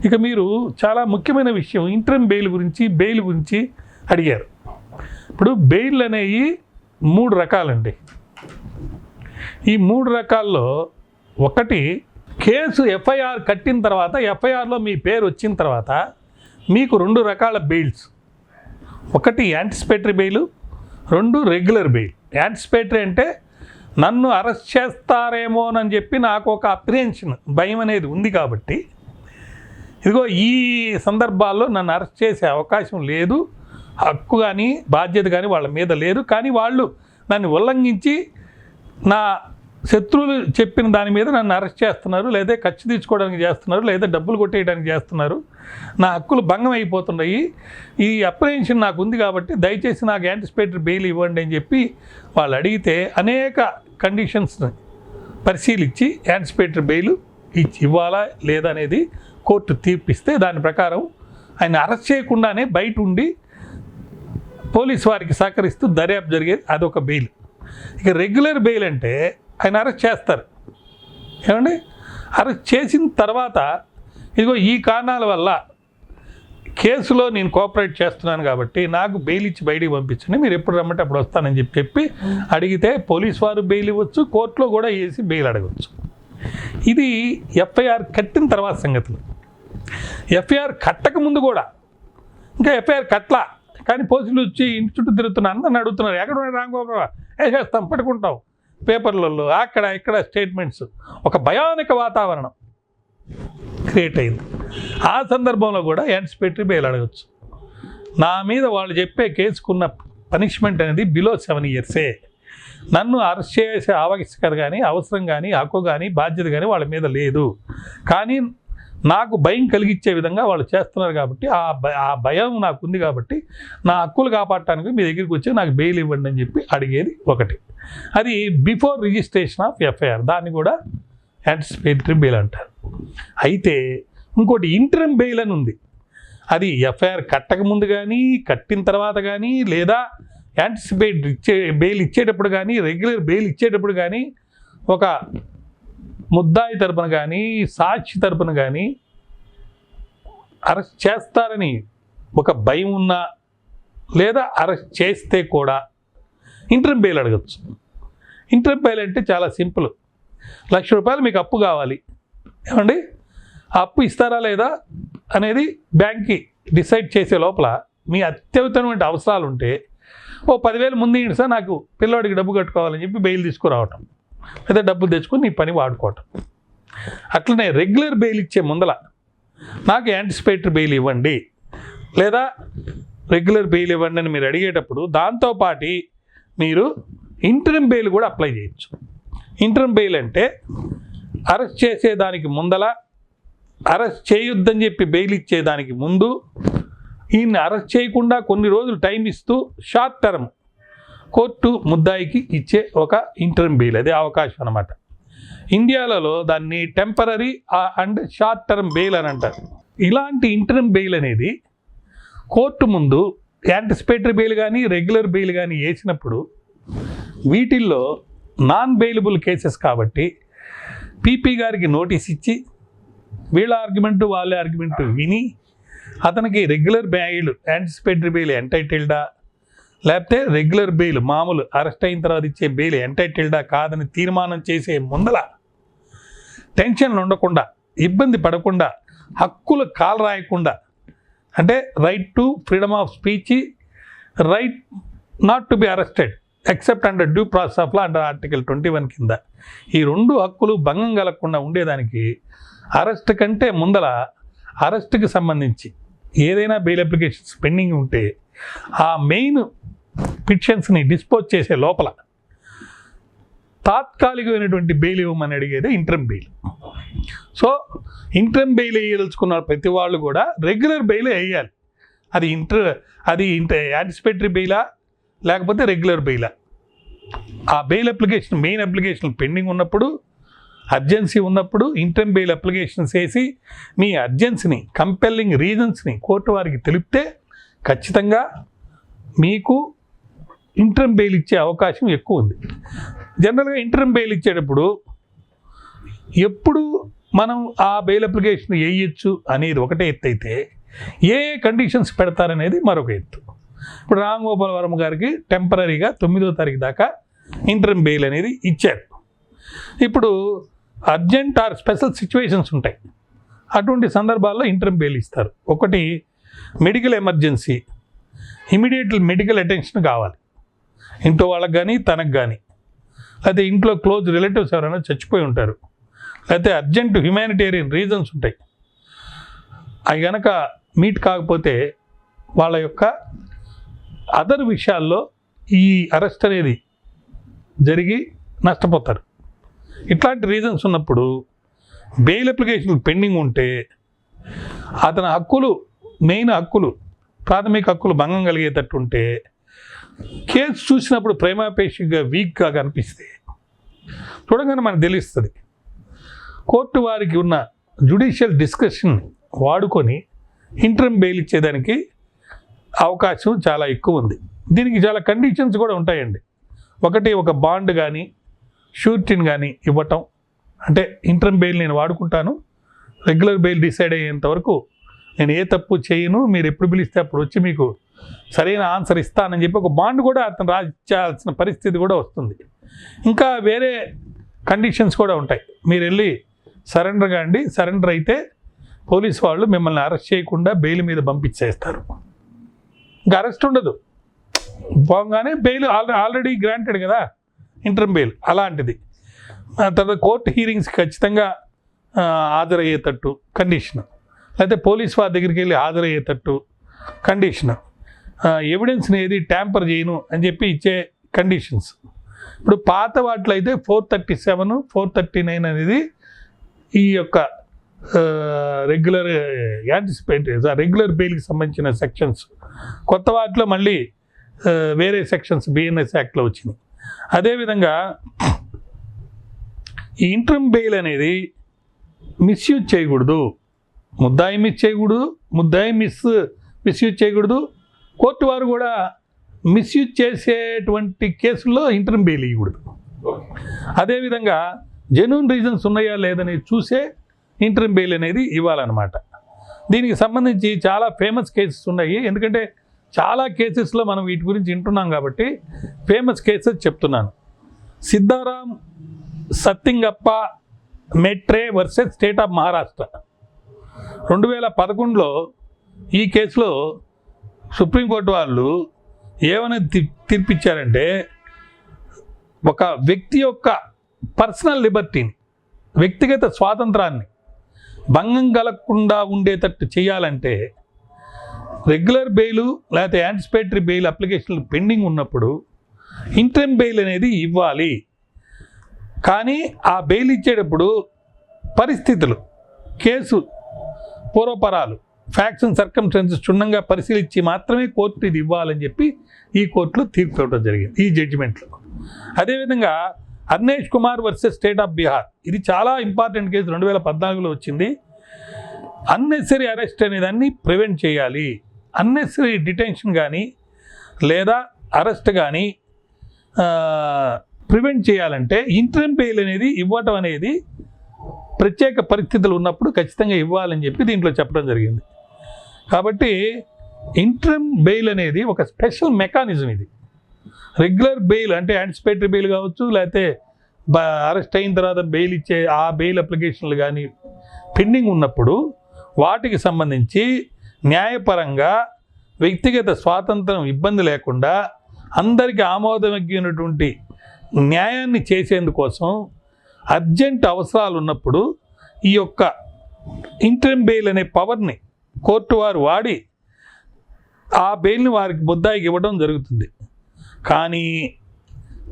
ఇక మీరు చాలా ముఖ్యమైన విషయం ఇంటర్మ్ బెయిల్ గురించి అడిగారు. ఇప్పుడు బెయిల్ అనేవి 3 రకాలండి. ఈ 3 రకాల్లో ఒకటి, కేసు ఎఫ్ఐఆర్ కట్టిన తర్వాత ఎఫ్ఐఆర్లో మీ పేరు వచ్చిన తర్వాత మీకు 2 రకాల బెయిల్స్. ఒకటి anticipatory bail, 2 regular bail. Anticipatory అంటే నన్ను అరెస్ట్ చేస్తారేమోనని చెప్పి నాకు ఒక అప్రిహెన్షన్, భయం అనేది ఉంది కాబట్టి ఇదిగో ఈ సందర్భాల్లో నన్ను అరెస్ట్ చేసే అవకాశం లేదు, హక్కు కానీ బాధ్యత కానీ వాళ్ళ మీద లేదు, కానీ వాళ్ళు నన్ను ఉల్లంఘించి నా శత్రువులు చెప్పిన దాని మీద నన్ను అరెస్ట్ చేస్తున్నారు, లేదా ఖర్చు తీసుకోవడానికి చేస్తున్నారు, లేదా డబ్బులు కొట్టేయడానికి చేస్తున్నారు, నా హక్కులు భంగం అయిపోతున్నాయి, ఈ అప్రిహెన్షన్ నాకు ఉంది కాబట్టి దయచేసి నాకు యాంటిసిపేటరీ బెయిల్ ఇవ్వండి అని చెప్పి వాళ్ళు అడిగితే అనేక కండిషన్స్ని పరిశీలించి యాంటిసిపేటరీ బెయిల్ ఇవ్వాలా లేదా అనేది కోర్టు తీర్పిస్తే దాని ప్రకారం ఆయన అరెస్ట్ చేయకుండానే బయట ఉండి పోలీసు వారికి సహకరిస్తూ దర్యాప్తు జరిగేది, అదొక బెయిల్. ఇక రెగ్యులర్ బెయిల్ అంటే ఆయన అరెస్ట్ చేస్తారు. ఏమండి, అరెస్ట్ చేసిన తర్వాత ఇదిగో ఈ కారణాల వల్ల కేసులో నేను కోఆపరేట్ చేస్తున్నాను కాబట్టి నాకు బెయిల్ ఇచ్చి బయటికి పంపించండి, మీరు ఎప్పుడు రమ్మంటే అప్పుడు వస్తానని చెప్పి అడిగితే పోలీసు వారు బెయిల్ ఇవ్వచ్చు, కోర్టులో కూడా వేసి బెయిల్ అడగవచ్చు. ఇది ఎఫ్ఐఆర్ కట్టిన తర్వాత సంగతులు. ఎఫ్ఐఆర్ కట్టక ముందు కూడా, ఇంకా ఎఫ్ఐఆర్ కట్లా కానీ పోలీసులు వచ్చి ఇంటి చుట్టూ తిరుగుతున్నారు, అందరిని అడుగుతున్నారు, ఎక్కడ రాంగోపాల్ వేసేస్తాం పట్టుకుంటాం, పేపర్లలో అక్కడ ఇక్కడ స్టేట్మెంట్స్, ఒక భయానక వాతావరణం క్రియేట్ అయింది. ఆ సందర్భంలో కూడా యాంటిసిపేటరీ బెయిల్ అడగచ్చు. నా మీద వాళ్ళు చెప్పే కేసుకున్న పనిష్మెంట్ అనేది బిలో 7 years. నన్ను అరెస్ట్ చేసే ఆవశ్యకత కానీ అవసరం కానీ హక్కు కానీ బాధ్యత కానీ వాళ్ళ మీద లేదు, కానీ నాకు భయం కలిగించే విధంగా వాళ్ళు చేస్తున్నారు కాబట్టి ఆ భయం నాకు ఉంది కాబట్టి నా హక్కులు కాపాడటానికి మీ దగ్గరికి వచ్చి నాకు బెయిల్ ఇవ్వండి అని చెప్పి అడిగేది ఒకటి. అది బిఫోర్ రిజిస్ట్రేషన్ ఆఫ్ ఎఫ్ఐఆర్, దాన్ని కూడా యాంటిసిపేటరీ బెయిల్ అంటారు. అయితే ఇంకోటి ఇంటరమ్ బెయిల్ అని ఉంది. అది ఎఫ్ఐఆర్ కట్టక ముందు కానీ కట్టిన తర్వాత కానీ లేదా యాంటిసిపేటరీ బెయిల్ ఇచ్చేటప్పుడు కానీ రెగ్యులర్ బెయిల్ ఇచ్చేటప్పుడు కానీ ఒక ముద్దాయి తరపున కానీ సాక్షి తరపున కానీ అరెస్ట్ చేస్తారని ఒక భయం ఉన్నా లేదా అరెస్ట్ చేస్తే కూడా ఇంటరమ్ బెయిల్ అడగచ్చు. ఇంటరమ్ బెయిల్ అంటే చాలా సింపుల్. ₹1,00,000 మీకు అప్పు కావాలి, ఏమండి ఆ అప్పు ఇస్తారా లేదా అనేది బ్యాంక్కి డిసైడ్ చేసే లోపల మీ అత్యవసరమైన అవసరాలు ఉంటే 10,000 ముందు ఇవ్వండి సార్, నాకు పిల్లవాడికి డబ్బు కట్టుకోవాలని చెప్పి బెయిల్ తీసుకురావటం, లేదా డబ్బులు తెచ్చుకొని నీ పని వాడుకోవటం. అట్లనే రెగ్యులర్ బెయిల్ ఇచ్చే ముందల నాకు యాంటిసిపేటరీ బెయిల్ ఇవ్వండి లేదా రెగ్యులర్ బెయిల్ ఇవ్వండి అని మీరు అడిగేటప్పుడు దాంతోపాటు మీరు ఇంటరమ్ బెయిల్ కూడా అప్లై చేయొచ్చు. ఇంటరమ్ బెయిల్ అంటే అరెస్ట్ చేసేదానికి ముందల, అరెస్ట్ చేయొద్దని చెప్పి బెయిల్ ఇచ్చేదానికి ముందు, ఈయన్ని అరెస్ట్ చేయకుండా కొన్ని రోజులు టైం ఇస్తూ షార్ట్ టర్మ్ కోర్టు ముద్దాయికి ఇచ్చే ఒక ఇంటరమ్ బెయిల్, అదే అవకాశం అన్నమాట. ఇండియాలో దాన్ని temporary and short term bail అని అంటారు. ఇలాంటి ఇంటరమ్ బెయిల్ అనేది కోర్టు ముందు యాంటిసిపేటరీ బెయిల్ కానీ రెగ్యులర్ బెయిల్ కానీ వేసినప్పుడు వీటిల్లో నాన్ బెయిలబుల్ కేసెస్ కాబట్టి పీపీ గారికి నోటీస్ ఇచ్చి వీళ్ళ ఆర్గ్యుమెంటు వాళ్ళ ఆర్గ్యుమెంటు విని అతనికి రెగ్యులర్ బెయిల్ యాంటిసిపేటరీ బెయిల్ ఎంటైటిల్డా లేకపోతే రెగ్యులర్ బెయిల్ మామూలు అరెస్ట్ అయిన తర్వాత ఇచ్చే బెయిల్ ఎంటైటిల్డా కాదని తీర్మానం చేసే ముందల టెన్షన్లు ఉండకుండా, ఇబ్బంది పడకుండా, హక్కులు కాలు రాయకుండా, అంటే right to freedom of speech, right not to be arrested except under due process of law under article 21 కింద ఈ 2 హక్కులు భంగం కలగకుండా ఉండేదానికి అరెస్ట్ కంటే ముందల అరెస్ట్కి సంబంధించి ఏదైనా బెయిల్ అప్లికేషన్స్ పెండింగ్ ఉంటే ఆ మెయిన్ పిటిషన్స్ని డిస్పోజ్ చేసే లోపల తాత్కాలికమైనటువంటి బెయిల్ ఇవ్వమని అడిగేది ఇంటరమ్ బెయిల్. సో ఇంటరమ్ బెయిల్ వేయదలుచుకున్న ప్రతి వాళ్ళు కూడా రెగ్యులర్ బెయిల్ వేయాలి. అది యాంటిసిపేటరీ బెయిలా లేకపోతే రెగ్యులర్ బెయిలా, ఆ bail application main application pending ఉన్నప్పుడు, అర్జెన్సీ ఉన్నప్పుడు ఇంటరమ్ బెయిల్ అప్లికేషన్స్ వేసి మీ అర్జెన్సీని, కంపెల్లింగ్ రీజన్స్ని కోర్టు వారికి తెలిపితే ఖచ్చితంగా మీకు ఇంటరమ్ బెయిల్ ఇచ్చే అవకాశం ఎక్కువ ఉంది. జనరల్గా ఇంటరమ్ బెయిల్ ఇచ్చేటప్పుడు ఎప్పుడు మనం ఆ బెయిల్ అప్లికేషన్ వేయచ్చు అనేది ఒకటే ఎత్తు అయితే ఏ కండిషన్స్ పెడతారనేది మరొక ఎత్తు. ఇప్పుడు రామ్ గోపాల్ వర్మ గారికి టెంపరీగా 9వ తారీఖు దాకా ఇంటరిమ్ బెయిల్ అనేది ఇచ్చారు. ఇప్పుడు అర్జెంట్ ఆర్ స్పెషల్ సిచ్యువేషన్స్ ఉంటాయి, అటువంటి సందర్భాల్లో ఇంటరిమ్ బెయిల్ ఇస్తారు. ఒకటి medical emergency, immediate medical attention కావాలి ఇంట్లో వాళ్ళకి కానీ తనకు కానీ, లేకపోతే ఇంట్లో క్లోజ్ రిలేటివ్స్ ఎవరైనా చచ్చిపోయి ఉంటారు, లేకపోతే అర్జెంట్ హ్యుమానిటేరియన్ రీజన్స్ ఉంటాయి, అవి కనుక మీట్ కాకపోతే వాళ్ళ యొక్క అదర్ విషయాల్లో ఈ అరెస్ట్ అనేది జరిగి నష్టపోతారు. ఇట్లాంటి రీజన్స్ ఉన్నప్పుడు బెయిల్ అప్లికేషన్లు పెండింగ్ ఉంటే అతని హక్కులు, మెయిన్ హక్కులు, ప్రాథమిక హక్కులు భంగం కలిగేటట్టు ఉంటే, కేసు చూసినప్పుడు ప్రైమాపేషిగా వీక్గా కనిపిస్తే చూడగానే మనకు తెలుస్తుంది. కోర్టు వారికి ఉన్న జ్యుడిషియల్ డిస్కషన్ వాడుకొని ఇంటరిమ్ బెయిల్ ఇచ్చేదానికి అవకాశం చాలా ఎక్కువ ఉంది. దీనికి చాలా కండిషన్స్ కూడా ఉంటాయండి. ఒకటి, ఒక బాండ్ కానీ షూరిటీని కానీ ఇవ్వటం. అంటే ఇంటరిమ్ బెయిల్ నేను వాడుకుంటాను, రెగ్యులర్ బెయిల్ డిసైడ్ అయ్యేంత వరకు నేను ఏ తప్పు చేయను, మీరు ఎప్పుడు పిలిస్తే అప్పుడు వచ్చి మీకు సరైన ఆన్సర్ ఇస్తానని చెప్పి ఒక బాండ్ కూడా అతను రాయించాల్సిన పరిస్థితి కూడా వస్తుంది. ఇంకా వేరే కండిషన్స్ కూడా ఉంటాయి. మీరు వెళ్ళి సరెండర్ కాండి, సరెండర్ అయితే పోలీసు వాళ్ళు మిమ్మల్ని అరెస్ట్ చేయకుండా బెయిల్ మీద పంపించేస్తారు, ఇంకా అరెస్ట్ ఉండదు. పోగానే బెయిల్ ఆల్రెడీ గ్రాంటెడ్ కదా ఇంటరిమ్ బెయిల్, అలాంటిది. తర్వాత కోర్టు హీరింగ్స్ ఖచ్చితంగా హాజరయ్యేటట్టు కండిషన్, లేకపోతే పోలీస్ వారి దగ్గరికి వెళ్ళి హాజరయ్యేటట్టు కండిషన్, ఎవిడెన్స్ని ఏది ట్యాంపర్ చేయను అని చెప్పి ఇచ్చే కండిషన్స్. ఇప్పుడు పాత వాటిలో అయితే 437, 439 అనేది ఈ యొక్క రెగ్యులర్ రెగ్యులర్ బెయిల్కి సంబంధించిన సెక్షన్స్. కొత్త వాటిలో మళ్ళీ వేరే సెక్షన్స్ బిఎన్ఎస్ యాక్ట్లో వచ్చినాయి. అదేవిధంగా ఈ ఇంటరిమ్ బెయిల్ అనేది మిస్యూజ్ చేయకూడదు, ముద్దాయి మిస్ చేయకూడదు, ముద్దాయి మిస్యూజ్ చేయకూడదు. కోర్టు వారు కూడా మిస్యూజ్ చేసేటువంటి కేసుల్లో ఇంటరిమ్ బెయిల్ ఇవ్వకూడదు. అదేవిధంగా జెన్యూన్ రీజన్స్ ఉన్నాయా లేదని చూసే ఇంటరిమ్ బెయిల్ అనేది ఇవ్వాలన్నమాట. దీనికి సంబంధించి చాలా ఫేమస్ కేసెస్ ఉన్నాయి, ఎందుకంటే చాలా కేసెస్లో మనం వీటి గురించి వింటున్నాం కాబట్టి ఫేమస్ కేసెస్ చెప్తున్నాను. సిద్ధారాం సత్తింగప్ప మెట్రే వర్సెస్ స్టేట్ ఆఫ్ మహారాష్ట్ర 2011లో ఈ కేసులో సుప్రీంకోర్టు వాళ్ళు ఏమని తీర్పిచ్చారంటే, ఒక వ్యక్తి యొక్క పర్సనల్ లిబర్టీని, వ్యక్తిగత స్వాతంత్రాన్ని భంగం కలగకుండా ఉండేటట్టు చేయాలంటే రెగ్యులర్ బెయిలు లేకపోతే యాంటిసిపేటరీ బెయిల్ అప్లికేషన్లు పెండింగ్ ఉన్నప్పుడు ఇంటరిమ్ బెయిల్ అనేది ఇవ్వాలి. కానీ ఆ బెయిల్ ఇచ్చేటప్పుడు పరిస్థితులు, కేసు పూర్వపరాలు, ఫ్యాక్ట్స్ అండ్ సర్కమ్స్టాన్సెస్ క్షుణ్ణంగా పరిశీలించి మాత్రమే కోర్టు ఇది ఇవ్వాలని చెప్పి ఈ కోర్టులో తీర్పు ఇవ్వడం జరిగింది ఈ జడ్జిమెంట్లో. అదేవిధంగా Arnesh Kumar versus state of Bihar, ఇది చాలా ఇంపార్టెంట్ కేసు, 2014లో వచ్చింది. అన్నెసరీ అరెస్ట్ అనేదాన్ని ప్రివెంట్ చేయాలి. అన్నెసరీ డిటెన్షన్ కానీ లేదా అరెస్ట్ కానీ ప్రివెంట్ చేయాలంటే ఇంటరిమ్ బెయిల్ అనేది ఇవ్వటం అనేది ప్రత్యేక పరిస్థితులు ఉన్నప్పుడు ఖచ్చితంగా ఇవ్వాలని చెప్పి దీంట్లో చెప్పడం జరిగింది. కాబట్టి ఇంటరిమ్ బెయిల్ అనేది ఒక స్పెషల్ మెకానిజం. ఇది రెగ్యులర్ బెయిల్ అంటే యాంటిసిపేటరీ బెయిల్ కావచ్చు, లేకపోతే అరెస్ట్ అయిన తర్వాత బెయిల్ ఇచ్చే ఆ బెయిల్ అప్లికేషన్లు కానీ పెండింగ్ ఉన్నప్పుడు వాటికి సంబంధించి న్యాయపరంగా వ్యక్తిగత స్వాతంత్రం ఇబ్బంది లేకుండా అందరికీ ఆమోదయోగ్యమైనటువంటి న్యాయాన్ని చేసేందుకోసం అర్జెంట్ అవసరాలు ఉన్నప్పుడు ఈ యొక్క ఇంటరిమ్ బెయిల్ అనే పవర్ని కోర్టు వారు వాడి ఆ బెయిల్ని వారికి ముద్దాయికి ఇవ్వడం జరుగుతుంది. కానీ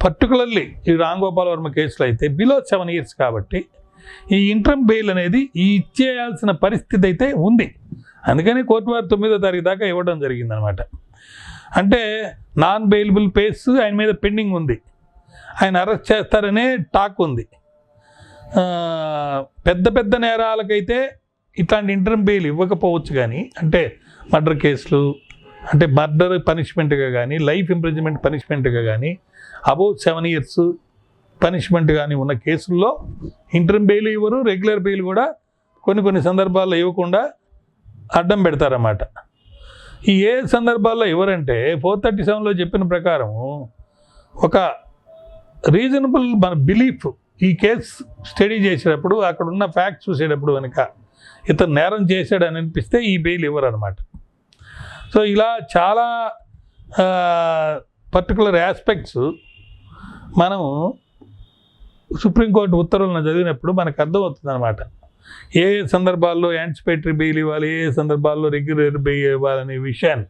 పర్టికులర్లీ ఈ రామ్ గోపాల్ వర్మ కేసులో అయితే బిలో 7 years కాబట్టి ఈ ఇంటరిమ్ బెయిల్ అనేది ఇచ్చేయాల్సిన పరిస్థితి అయితే ఉంది. అందుకని కోర్టు వారు 9వ తారీఖు దాకా ఇవ్వడం జరిగిందనమాట. అంటే నాన్ బెయిలబుల్ కేసు ఆయన మీద పెండింగ్ ఉంది, ఆయన అరెస్ట్ చేస్తారనే టాక్ ఉంది. పెద్ద పెద్ద నేరాలకైతే ఇట్లాంటి ఇంటరిమ్ బెయిల్ ఇవ్వకపోవచ్చు, కానీ అంటే మర్డర్ కేసులు, అంటే మర్డర్ పనిష్మెంట్గా కానీ లైఫ్ ఇంప్రిజన్మెంట్ పనిష్మెంట్గా కానీ అబౌవ్ 7 years పనిష్మెంట్ కానీ ఉన్న కేసుల్లో ఇంటర్మ్ బెయిల్ ఇవ్వరు, రెగ్యులర్ బెయిల్ కూడా కొన్ని సందర్భాల్లో ఇవ్వకుండా అడ్డం పెడతారన్నమాట. ఈ ఏ సందర్భాల్లో ఎవరంటే 437లో చెప్పిన ప్రకారం ఒక రీజనబుల్ మన బిలీఫ్ ఈ కేసు స్టడీ చేసేటప్పుడు అక్కడ ఉన్న ఫ్యాక్ట్స్ చూసేటప్పుడు కనుక ఇతను నేరం చేశాడని అనిపిస్తే ఈ బెయిల్ ఇవ్వరు అనమాట. సో ఇలా చాలా పర్టికులర్ ఆస్పెక్ట్స్ మనం సుప్రీంకోర్టు ఉత్తర్వులను చదివినప్పుడు మనకు అర్థమవుతుంది అనమాట. ఏ సందర్భాల్లో యాంటిసిపేటరీ బెయిల్ ఇవ్వాలి, ఏ సందర్భాల్లో రెగ్యులర్ బెయిల్ ఇవ్వాలనే విషయాన్ని.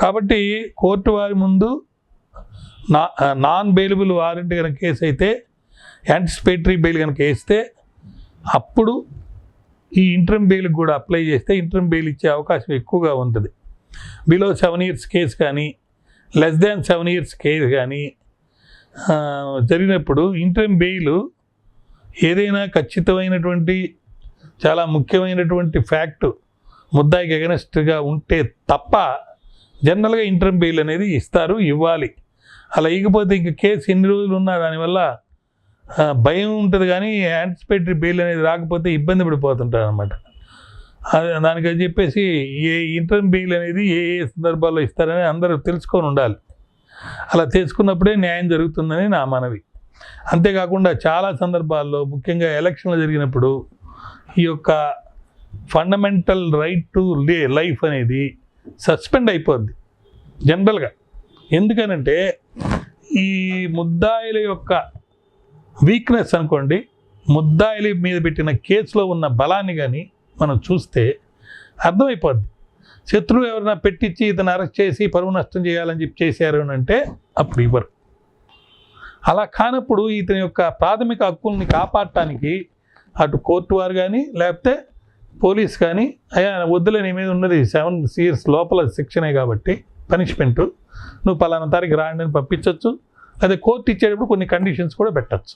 కాబట్టి కోర్టు వారి ముందు నాన్ బెయిలబుల్ వారెంట్ కనుక కేసు అయితే, యాంటిసిపేటరీ బెయిల్ కనుక వేస్తే అప్పుడు ఈ ఇంటర్మ్ బెయిల్కి కూడా అప్లై చేస్తే ఇంటర్మ్ బెయిల్ ఇచ్చే అవకాశం ఎక్కువగా ఉంటుంది. బిలో 7 years కేసు కానీ లెస్ దాన్ 7 years కేసు కానీ జరిగినప్పుడు ఇంటర్మ్ బెయిల్ ఏదైనా ఖచ్చితమైనటువంటి చాలా ముఖ్యమైనటువంటి ఫ్యాక్ట్ ముద్దాయికి ఎగనెస్ట్గా ఉంటే తప్ప జనరల్గా ఇంటర్మ్ బెయిల్ అనేది ఇవ్వాలి. అలా ఇకపోతే ఇంక కేసు ఎన్ని రోజులు ఉన్నా దానివల్ల భయం ఉంటుంది, కానీ యాంటిసిపేటరీ బెయిల్ అనేది రాకపోతే ఇబ్బంది పడిపోతుంటారు అనమాట. దానికని చెప్పేసి ఏ ఇంటర్మ్ బెయిల్ అనేది ఏ సందర్భాల్లో ఇస్తారని అందరూ తెలుసుకొని ఉండాలి. అలా తెలుసుకున్నప్పుడే న్యాయం జరుగుతుందని నా మనవి. అంతేకాకుండా చాలా సందర్భాల్లో ముఖ్యంగా ఎలక్షన్లు జరిగినప్పుడు ఈ యొక్క ఫండమెంటల్ రైట్ టు లైఫ్ అనేది సస్పెండ్ అయిపోద్ది జనరల్గా. ఎందుకనంటే ఈ ముద్దాయిల యొక్క వీక్నెస్ అనుకోండి, ముద్దాయిల మీద పెట్టిన కేసులో ఉన్న బలాన్ని కానీ మనం చూస్తే అర్థమైపోద్ది. శత్రువు ఎవరైనా పెట్టించి ఇతను అరెస్ట్ చేసి పరువు నష్టం చేయాలని చెప్పి చేశారు అని అంటే అప్పుడు ఇవ్వరు. అలా కానప్పుడు ఇతని యొక్క ప్రాథమిక హక్కుల్ని కాపాడటానికి అటు కోర్టు వారు కానీ లేకపోతే పోలీస్ కానీ, అయ్యా వద్దులే నీ మీద ఉన్నది 7 years లోపల శిక్షనే కాబట్టి పనిష్మెంటు, నువ్వు పలానా తారీఖు రాండి అని పంపించవచ్చు. అదే కోర్టు ఇచ్చేటప్పుడు కొన్ని కండిషన్స్ కూడా పెట్టచ్చు.